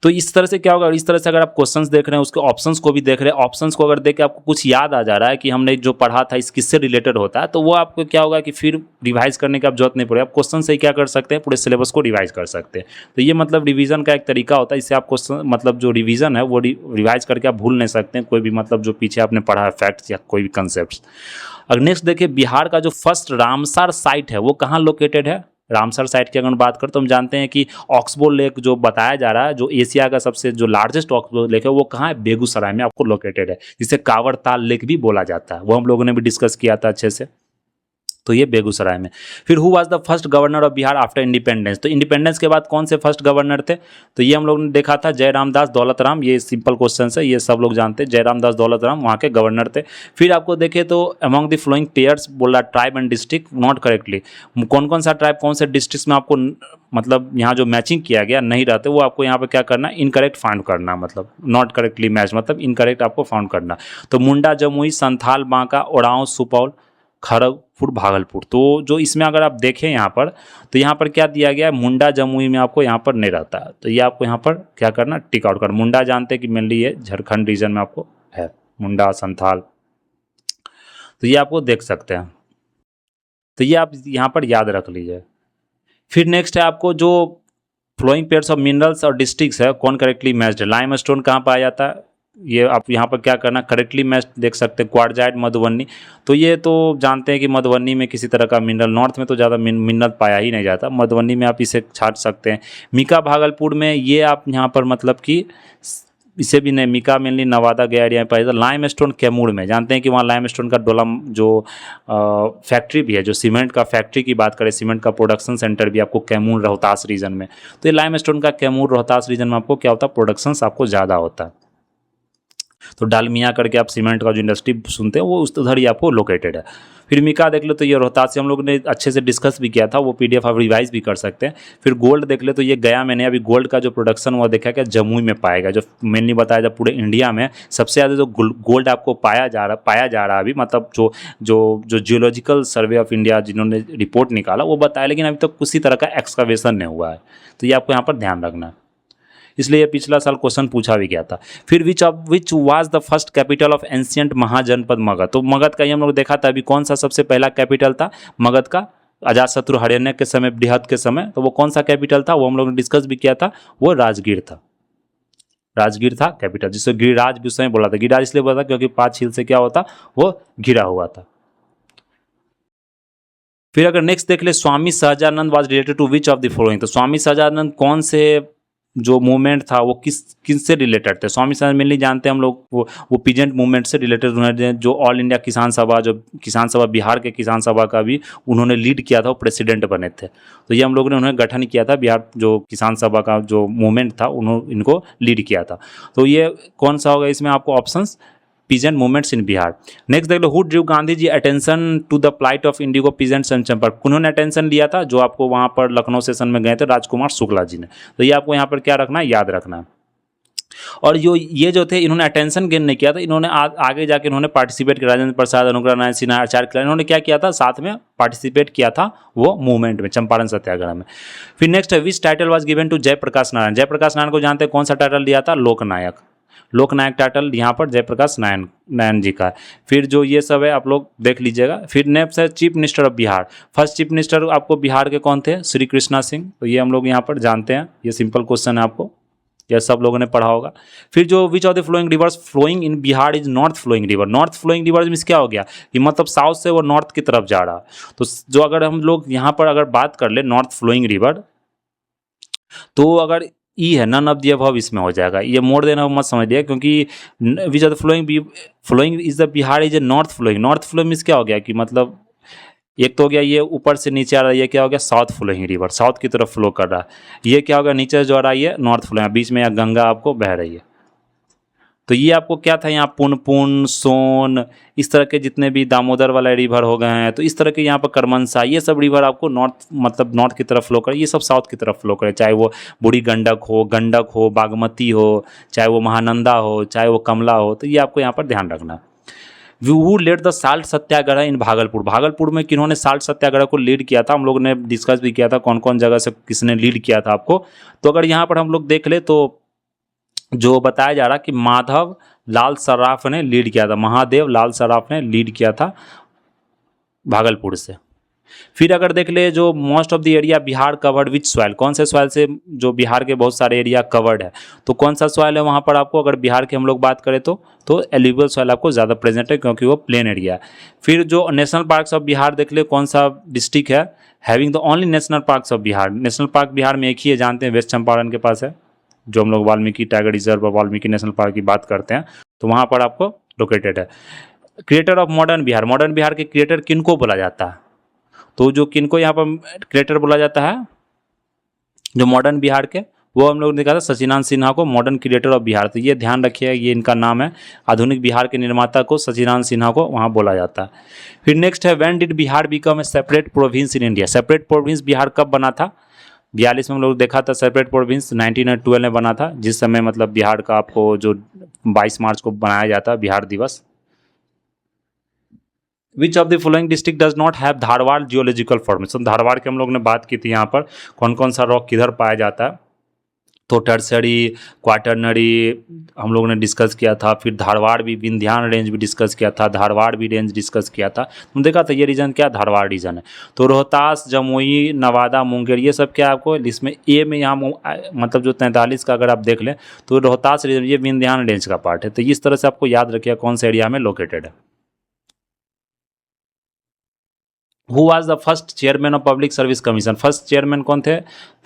तो इस तरह से क्या होगा, इस तरह से अगर आप क्वेश्चंस देख रहे हैं, उसके ऑप्शंस को भी देख रहे हैं, ऑप्शंस को अगर देख के आपको कुछ याद आ जा रहा है कि हमने जो पढ़ा था इस किससे रिलेटेड होता है, तो वो आपको क्या होगा कि फिर रिवाइज करने की आप जरूरत नहीं पड़ेगी। आप क्वेश्चन से ही क्या कर सकते हैं, पूरे सिलेबस को रिवाइज कर सकते हैं। तो ये मतलब रिवीजन का एक तरीका होता है, इससे आप क्वेश्चन मतलब जो रिवीजन है वो रिवाइज करके आप भूल नहीं सकते हैं कोई भी मतलब जो पीछे आपने पढ़ा है फैक्ट्स या कोई भी कंसेप्ट। अगर नेक्स्ट देखिए, बिहार का जो फर्स्ट रामसर साइट है वो कहाँ लोकेटेड है। रामसर साइट की अगर बात करें तो हम जानते हैं कि ऑक्सबो लेक जो बताया जा रहा है, जो एशिया का सबसे जो लार्जेस्ट ऑक्सबो लेक है, वो कहाँ है, बेगूसराय में आपको लोकेटेड है, जिसे कांवड़ ताल लेक भी बोला जाता है। वो हम लोगों ने भी डिस्कस किया था अच्छे से, तो ये बेगूसराय में। फिर who was the first governor of Bihar after independence. तो इंडिपेंडेंस के बाद कौन से फर्स्ट गवर्नर थे, तो ये हम लोग ने देखा था जयराम दास दौलतराम। ये सिंपल क्वेश्चन है, ये सब लोग जानते हैं, जयराम दास दौलतराम वहाँ के गवर्नर थे। फिर आपको देखें तो अमॉन्ग द फ्लोइंग पेयर्स बोला tribe and district not correctly. कौन कौन सा ट्राइब कौन से डिस्ट्रिक्ट में आपको मतलब यहाँ जो मैचिंग किया गया नहीं रहते, वो आपको यहाँ पे क्या करना, इनकरेक्ट फाउंड करना, मतलब नॉट करेक्टली मैच मतलब इनकरेक्ट आपको फाउंड करना। तो मुंडा, जमुई, संथाल, बांका, ओरांव, सुपौल, खड़गपुर भागलपुर। तो जो इसमें अगर आप देखें यहाँ पर, तो यहाँ पर क्या दिया गया है, मुंडा जमुई में आपको यहाँ पर नहीं रहता है, तो ये आपको यहाँ पर क्या करना, टिक आउट करना। मुंडा जानते हैं कि मेनली ये झारखंड रीजन में आपको है, मुंडा संथाल, तो ये आपको देख सकते हैं, तो ये आप यहाँ पर याद रख लीजिए। फिर नेक्स्ट है आपको जो फ्लोइंग पेयर्स ऑफ मिनरल्स और डिस्ट्रिक्ट्स है, कौन करेक्टली मैच्ड है। लाइम स्टोन कहाँ पाया जाता है, ये आप यहाँ पर क्या करना, करेक्टली मैच देख सकते हैं, क्वार्जाइट मधुबनी, तो ये तो जानते हैं कि मधुबनी में किसी तरह का मिनरल, नॉर्थ में तो ज़्यादा मिनरल पाया ही नहीं जाता, मधुबनी में आप इसे छाट सकते हैं। मीका भागलपुर में ये आप यहाँ पर मतलब कि इसे भी नहीं, मीका मेनली नवादा गया एरिया में पाया जाता। लाइम स्टोन कैमूर में जानते हैं कि वहाँ लाइम स्टोन का डोलम जो फैक्ट्री भी है, जो सीमेंट का फैक्ट्री की बात करें, सीमेंट का प्रोडक्शन सेंटर भी आपको कैमूर रोहतास रीजन में, तो ये लाइम स्टोन का कैमूर रोहतास रीजन में आपको क्या होता है, प्रोडक्शन आपको ज़्यादा होता है। तो डालमिया करके आप सीमेंट का जो इंडस्ट्री सुनते हैं वो उस उधर ही आपको लोकेटेड है। फिर मीका देख लो, तो ये रोहतास से हम लोग ने अच्छे से डिस्कस भी किया था, वो पीडीएफ आप रिवाइज भी कर सकते हैं। फिर गोल्ड देख ले, तो ये गया मैंने अभी गोल्ड का जो प्रोडक्शन हुआ देखा क्या, जमुई में पाएगा, जो मेनली बताया था पूरे इंडिया में सबसे ज़्यादा जो गोल्ड आपको पाया जा रहा अभी, मतलब जो जियोलॉजिकल सर्वे ऑफ इंडिया जिन्होंने रिपोर्ट निकाला वो बताया, लेकिन अभी तक किसी तरह का एक्सकवेशन नहीं हुआ है, तो ये आपको यहाँ पर ध्यान रखना है, इसलिए पिछला साल क्वेश्चन पूछा भी गया था। फिर which was the first capital of ancient Mahajanapada Magadha, तो मगध का ही हम लोग देखा था अभी, कौन सा सबसे पहला कैपिटल था मगध का, अजातशत्रु हरियाणा के समय, बृहद के समय, तो वो कौन सा कैपिटल था, वो हम लोग ने डिस्कस भी किया था, वो राजगीर था। राजगीर था कैपिटल, जिसको गिरिराज भी उस समय बोला था, गिरिराज इसलिए बोला था क्योंकि 5 झील से क्या होता, वो घिरा हुआ था। फिर अगर नेक्स्ट देख ले, Swami Sahajanand was related to which of the following, तो स्वामी सहजानंद कौन से जो मूवमेंट था वो किस से रिलेटेड थे। स्वामी सहजानंद मेनली जानते हैं हम लोग, वो पीजेंट मूवमेंट से रिलेटेड उन्होंने, जो ऑल इंडिया किसान सभा, जो किसान सभा बिहार के किसान सभा का भी उन्होंने लीड किया था, वो प्रेसिडेंट बने थे, तो ये हम लोगों ने उन्हें गठन किया था, बिहार जो किसान सभा का जो मूवमेंट था उन्होंने इनको लीड किया था। तो ये कौन सा होगा इसमें आपको options, peasant movements in Bihar. Next देख लो, who drew Gandhi ji attention to the plight of indigo peasants and Champaran, उन्होंने अटेंशन लिया था, जो आपको वहां पर लखनऊ सेशन में गए थे, राजकुमार शुक्ला जी ने, तो ये आपको यहाँ पर क्या रखना है, याद रखना है। और ये जो थे, इन्होंने अटेंशन गेन नहीं किया था, इन्होंने आगे जाके इन्होंने पार्टिसिपेट किया, राजेंद्र प्रसाद, अनुग्रह नारायण सिन्हा, आचार्य कृष्ण, इन्होंने क्या किया था, साथ में पार्टिसिपेट किया था वो मूवमेंट में, चंपारण सत्याग्रह में। फिर नेक्स्ट है, which title was given to Jayaprakash Narayan, Jayaprakash Narayan को जानते हैं, कौन सा टाइटल दिया था, लोकनायक, लोकनायक टाइटल यहाँ पर जयप्रकाश नारायण जी का है। फिर जो ये सब है आप लोग देख लीजिएगा। फिर नेक्स्ट है chief minister of Bihar, first chief minister आपको बिहार के कौन थे, श्री कृष्णा सिंह, तो ये हम लोग यहाँ पर जानते हैं, ये सिंपल क्वेश्चन है, आपको यह सब लोगों ने पढ़ा होगा। फिर जो which of the flowing rivers flowing in Bihar is north flowing river, north flowing river means क्या हो गया कि मतलब साउथ से वो नॉर्थ की तरफ जा रहा, तो जो अगर हम लोग यहाँ पर अगर बात कर ले नॉर्थ फ्लोइंग रिवर, तो अगर ई है, नन ऑफ दी अबव इसमें हो जाएगा, ये मोड़ देना मत समझ लिया, क्योंकि which are the flowing is the Bihar is a north flowing, north flow means क्या हो गया कि मतलब एक तो हो गया ये ऊपर से नीचे आ रहा है, ये क्या हो गया साउथ फ्लोइंग रिवर, साउथ की तरफ फ्लो कर रहा है, ये क्या होगा नीचे से जो आ रहा है ये नॉर्थ फ्लोइंग, बीच में यहाँ गंगा आपको बह रही है। तो ये आपको क्या था यहाँ पुनपुन, सोन, इस तरह के जितने भी दामोदर वाला रिवर हो गए हैं, तो इस तरह के यहाँ पर करमनसा, ये सब रिवर आपको नॉर्थ मतलब नॉर्थ की तरफ फ्लो करे, ये सब साउथ की तरफ फ्लो करे, चाहे वो बूढ़ी गंडक हो, बागमती हो, चाहे वो महानंदा हो, चाहे वो कमला हो, तो ये आपको यहाँ पर ध्यान रखना। हु लेड द साल्ट सत्याग्रह इन भागलपुर, भागलपुर में किन्होंने साल्ट सत्याग्रह को लीड किया था, हम लोग ने डिस्कस भी किया था कौन कौन जगह से किसने लीड किया था आपको। तो अगर यहाँ पर हम लोग देख ले तो जो बताया जा रहा कि माधव लाल सराफ ने लीड किया था, महादेव लाल सराफ ने लीड किया था भागलपुर से। फिर अगर देख ले जो most of the area Bihar covered which soil, कौन से सॉइल से जो बिहार के बहुत सारे एरिया कवर्ड है, तो कौन सा सॉइल है वहाँ पर आपको, अगर बिहार के हम लोग बात करें तो एल्यूवियल सॉइल आपको ज़्यादा प्रेजेंट है क्योंकि वो प्लेन एरिया है। फिर जो नेशनल पार्क्स ऑफ बिहार देख ले, कौन सा डिस्ट्रिक्ट है having the only national parks of Bihar, national park Bihar में एक ही है, जानते हैं वेस्ट चंपारण के पास है, जो हम लोग वाल्मीकि टाइगर रिजर्व और वाल्मीकि नेशनल पार्क की बात करते हैं, तो वहाँ पर आपको लोकेटेड है। Creator of modern Bihar, modern Bihar के क्रिएटर किनको बोला जाता है, तो जो किनको यहाँ पर क्रिएटर बोला जाता है जो मॉडर्न बिहार के, वो हम लोग ने कहा था सचिदानंद सिन्हा को मॉडर्न क्रिएटर ऑफ बिहार, तो ये ध्यान रखिए ये इनका नाम है, आधुनिक बिहार के निर्माता को सचिदानंद सिन्हा को वहाँ बोला जाता है। फिर नेक्स्ट है when did Bihar become a separate province in India, separate province Bihar कब बना था, 42 में हम लोग देखा था सेपरेट प्रोविंस, 1912 में बना था, जिस समय मतलब बिहार का आपको जो 22 मार्च को बनाया जाता है बिहार दिवस। विच of the following district does not have Dharwad geological formation. Dharwad की हम लोग ने बात की थी, यहाँ पर कौन कौन सा रॉक किधर पाया जाता है, तो टर्सरी, क्वाटरनरी हम लोगों ने डिस्कस किया था, फिर धारवाड़ भी, विंध्यान रेंज भी डिस्कस किया था, धारवाड़ भी रेंज डिस्कस किया था। तुम देखा था ये रीजन क्या, धारवाड़ रीजन है। तो रोहतास, जमुई, नवादा, मुंगेर, ये सब क्या आपको इसमें ए में यहाँ मतलब जो 43 का अगर आप देख लें तो रोहतास रीजन ये विंध्यान रेंज का पार्ट है। तो इस तरह से आपको याद रखिए कौन सा एरिया में लोकेटेड है। Who was the first chairman of public service commission. First chairman कौन थे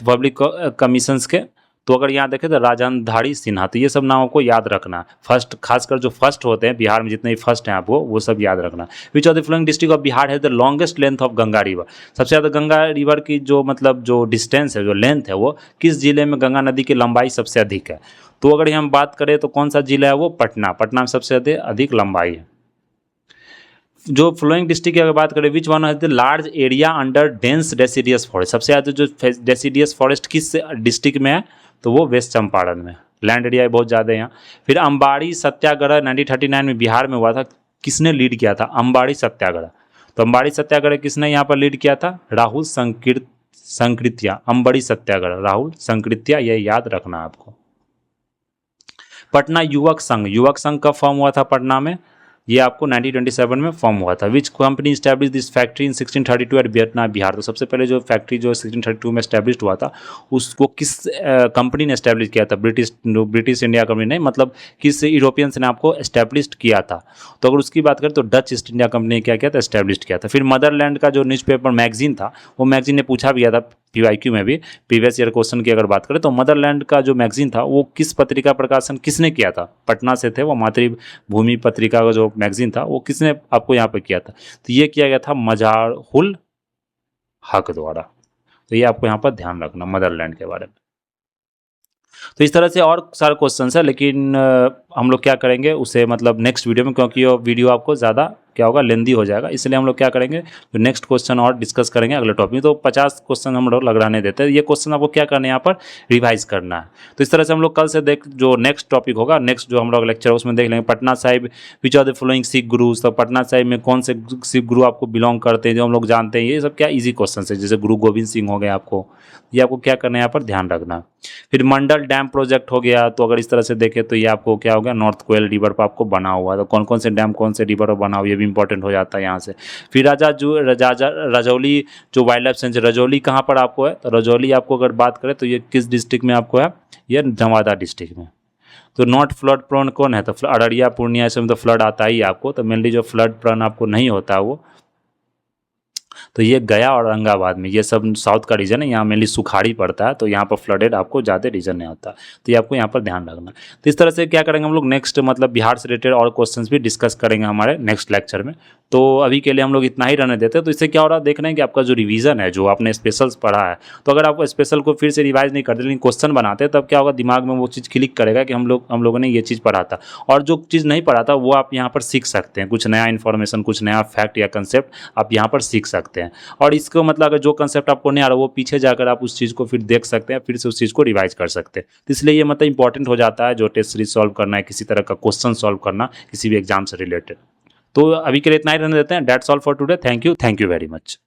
पब्लिक कमीशंस के, तो अगर यहाँ देखें तो राजनधारी सिन्हा। तो ये सब नामों को याद रखना। फर्स्ट, खासकर जो फर्स्ट होते हैं बिहार में जितने भी फर्स्ट हैं आपको वो सब याद रखना। Which of the following district of Bihar है the longest length of Ganga river. सबसे ज़्यादा गंगा रिवर की जो मतलब जो डिस्टेंस है, जो लेंथ है, वो किस जिले में गंगा नदी की लंबाई सबसे अधिक है। तो अगर हम बात करें तो कौन सा जिला है वो, पटना। पटना में सबसे अधिक लंबाई है। जो फ्लोइंग डिस्ट्रिक्ट की अगर बात करें, which one has the large area under dense deciduous forest. सबसे ज़्यादा जो डेसिडियस फॉरेस्ट किस डिस्ट्रिक्ट में है, तो वो वेस्ट चंपारण में। लैंड एरिया बहुत ज़्यादा है यहाँ। फिर अंबाड़ी सत्याग्रह 1939 में बिहार में हुआ था, किसने लीड किया था, अंबाड़ी सत्याग्रह। तो अंबाड़ी सत्याग्रह किसने यहाँ पर लीड किया था, राहुल संकृत्या। अंबाड़ी सत्याग्रह राहुल संकृत्या, ये याद रखना आपको। पटना युवक संघ, युवक संघ कब फॉर्म हुआ था पटना में, ये आपको 1927 में फॉर्म हुआ था। Which company establish this factory in 1632 at Vietnam Bihar. तो सबसे पहले जो फैक्ट्री जो 1632 में स्टैब्लिश हुआ था उसको किस कंपनी ने स्टैब्लिश किया था, ब्रिटिश इंडिया कंपनी नहीं, मतलब किस यूरोपियंस ने आपको स्टैब्लिश किया था। तो अगर उसकी बात करें तो डच ईस्ट इंडिया कंपनी ने क्या किया था, स्टैब्लिश किया था। फिर मदरलैंड का जो न्यूज़पेपर मैगजीन था, वो मैगजीन ने पूछा भी गया था PYQ में भी, प्रीवियस ईयर क्वेश्चन की अगर बात करें तो मदरलैंड का जो मैगजीन था वो किस पत्रिका प्रकाशन किसने किया था, पटना से थे वो, मातृभूमि पत्रिका का जो मैगजीन था वो किसने आपको यहाँ पे किया था, तो ये किया गया था मज़ार-उल हक द्वारा। तो ये आपको यहाँ पर ध्यान रखना मदरलैंड के बारे में। तो इस तरह से और सारे क्वेश्चन है, लेकिन हम लोग क्या करेंगे उसे मतलब नेक्स्ट वीडियो में, क्योंकि ये वीडियो आपको ज़्यादा क्या होगा, लेंदी हो जाएगा, इसलिए हम लोग क्या करेंगे तो नेक्स्ट क्वेश्चन और डिस्कस करेंगे अगले टॉपिक में। तो 50 क्वेश्चन हम लोग लगाने देते हैं। ये क्वेश्चन आपको क्या करना है, यहाँ पर रिवाइज करना है। तो इस तरह से हम लोग कल से जो नेक्स्ट टॉपिक होगा, नेक्स्ट जो हम लोग लेक्चर उसमें देख लेंगे Patna Sahib, which of the following Sikh gurus. तो पटना साहिब में कौन से सिख गुरु आपको बिलोंग करते हैं, जो हम लोग जानते हैं, ये सब क्या ईजी क्वेश्चन है। जैसे गुरु गोविंद सिंह हो गए, आपको ये आपको क्या करना है यहाँ पर ध्यान रखना। फिर मंडल डैम प्रोजेक्ट हो गया, तो अगर इस तरह से देखें तो ये आपको क्या हो गया, नॉर्थ कोयल रिवर पर आपको बना हुआ। तो कौन कौन से डैम कौन से रिवर पर बना हुआ, ये भी इंपॉर्टेंट हो जाता है यहाँ से। फिर रजौली जो वाइल्ड लाइफ सेंचुरी, रजौली कहाँ पर आपको है, तो रजौली आपको अगर बात करें तो ये किस डिस्ट्रिक्ट में आपको है, ये नवादा डिस्ट्रिक्ट में। तो नॉट फ्लड प्रोन कौन है, तो अररिया पूर्णिया इसमें तो फ्लड आता ही आपको। तो मेनली जो फ्लड प्रोन आपको नहीं होता वो, तो ये गया और औरंगाबाद में, ये सब साउथ का रीजन है, यहाँ मेनली सुखाड़ी पड़ता है, तो यहाँ पर फ्लडेड आपको ज़्यादा रीजन नहीं होता। तो ये आपको यहाँ पर ध्यान रखना। तो इस तरह से क्या करेंगे हम लोग नेक्स्ट मतलब बिहार से रिलेटेड और क्वेश्चंस भी डिस्कस करेंगे हमारे नेक्स्ट लेक्चर में। तो अभी के लिए हम लोग इतना ही रहने देते हैं। तो इससे क्या हो रहा है देख रहे हैं कि आपका जो रिवीजन है, जो आपने स्पेशल्स पढ़ा है, तो अगर आप स्पेशल को फिर से रिवाइज नहीं करते लेकिन क्वेश्चन बनाते हैं, तब क्या होगा दिमाग में वो चीज़ क्लिक करेगा कि हम लोगों ने ये चीज़ पढ़ा था। और जो चीज़ नहीं पढ़ा था वो आप यहाँ पर सीख सकते हैं, कुछ नया इन्फॉर्मेशन, कुछ नया फैक्ट या कंसेप्ट आप यहाँ पर सीख सकते हैं। और इसको मतलब अगर जो कंसेप्ट आपको नहीं आ रहा वो पीछे जाकर आप उस चीज़ को फिर देख सकते हैं, फिर से उस चीज़ को रिवाइज कर सकते हैं। तो इसलिए ये मतलब इंपॉर्टेंट हो जाता है जो टेस्ट सीरीज सॉल्व करना है, किसी तरह का क्वेश्चन सॉल्व करना किसी भी एग्जाम से रिलेटेड। तो अभी के लिए इतना ही रहने देते हैं। That's all for today. Thank you very much.